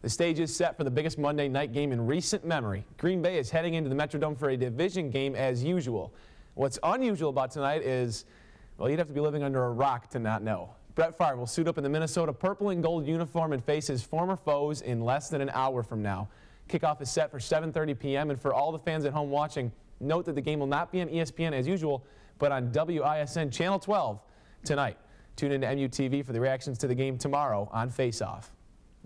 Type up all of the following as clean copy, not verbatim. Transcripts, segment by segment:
The stage is set for the biggest Monday night game in recent memory. Green Bay is heading into the Metrodome for a division game as usual. What's unusual about tonight is, well, you'd have to be living under a rock to not know. Brett Favre will suit up in the Minnesota purple and gold uniform and face his former foes in less than an hour from now. Kickoff is set for 7:30 p.m. and for all the fans at home watching, note that the game will not be on ESPN as usual, but on WISN Channel 12 tonight. Tune in to MUTV for the reactions to the game tomorrow on Face Off.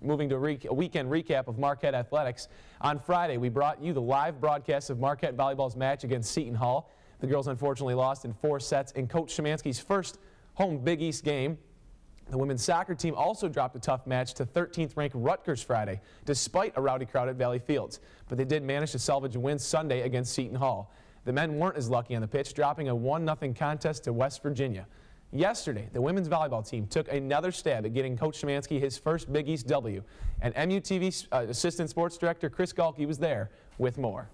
Moving to a weekend recap of Marquette athletics. On Friday, we brought you the live broadcast of Marquette volleyball's match against Seton Hall. The girls unfortunately lost in 4 sets in Coach Szymanski's first home Big East game. The women's soccer team also dropped a tough match to 13th-ranked Rutgers Friday, despite a rowdy crowd at Valley Fields. But they did manage to salvage a win Sunday against Seton Hall. The men weren't as lucky on the pitch, dropping a 1-0 contest to West Virginia. Yesterday, the women's volleyball team took another stab at getting Coach Szymanski his first Big East W, and MUTV Assistant Sports Director Chris Galli was there with more.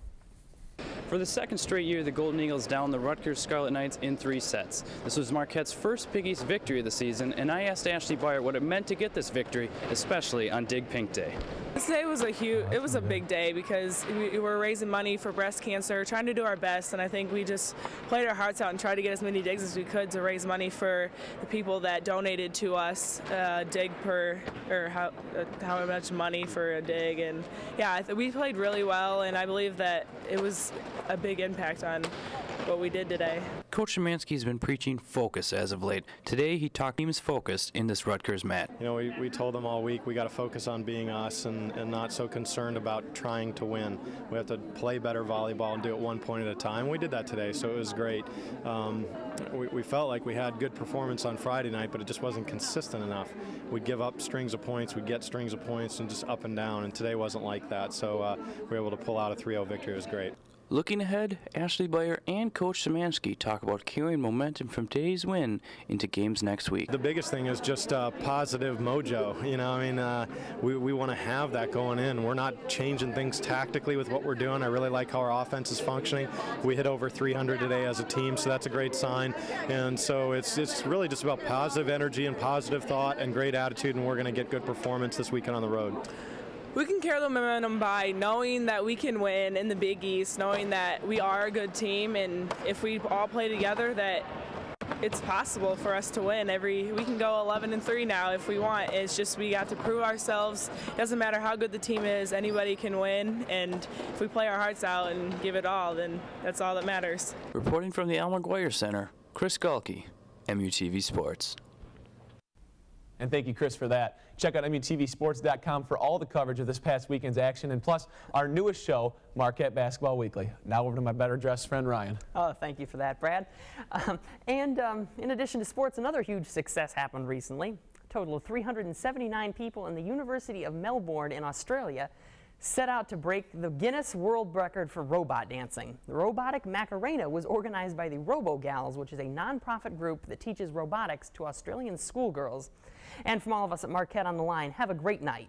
For the second straight year, the Golden Eagles downed the Rutgers Scarlet Knights in 3 sets. This was Marquette's first Big East victory of the season, and I asked Ashley Byer what it meant to get this victory, especially on Dig Pink Day. This day was a big day because we were raising money for breast cancer, trying to do our best, and I think we just played our hearts out and tried to get as many digs as we could to raise money for the people that donated to us, dig per, or how much money for a dig. And yeah, we played really well, and I believe that it was a big impact on what we did today. Coach Szymanski has been preaching focus as of late. Today he talked teams focused in this Rutgers match. You know, we told them all week we got to focus on being us and not so concerned about trying to win. We have to play better volleyball and do it 1 point at a time. We did that today, so it was great. We felt like we had good performance on Friday night, but it just wasn't consistent enough. We'd give up strings of points, we'd get strings of points, and just up and down, and today wasn't like that. So we were able to pull out a 3-0 victory. It was great. Looking ahead, Ashley Byer and Coach Szymanski talk about carrying momentum from today's win into games next week. The biggest thing is just positive mojo. You know, I mean, we want to have that going in. We're not changing things tactically with what we're doing. I really like how our offense is functioning. We hit over 300 today as a team, so that's a great sign. And so it's really just about positive energy and positive thought and great attitude, and we're going to get good performance this weekend on the road. We can carry the momentum by knowing that we can win in the Big East, knowing that we are a good team, and if we all play together, that it's possible for us to win. We can go 11-3 now if we want. It's just we got to prove ourselves. It doesn't matter how good the team is, anybody can win, and if we play our hearts out and give it all, then that's all that matters. Reporting from the Al McGuire Center, Chris Galli, MUTV Sports. And thank you, Chris, for that. Check out MUTVsports.com for all the coverage of this past weekend's action, and plus our newest show, Marquette Basketball Weekly. Now over to my better-dressed friend, Ryan. Oh, thank you for that, Brad. In addition to sports, another huge success happened recently. A total of 379 people in the University of Melbourne in Australia set out to break the Guinness World Record for robot dancing. The Robotic Macarena was organized by the Robo-Gals, which is a non-profit group that teaches robotics to Australian schoolgirls. And from all of us at Marquette on the Line, have a great night.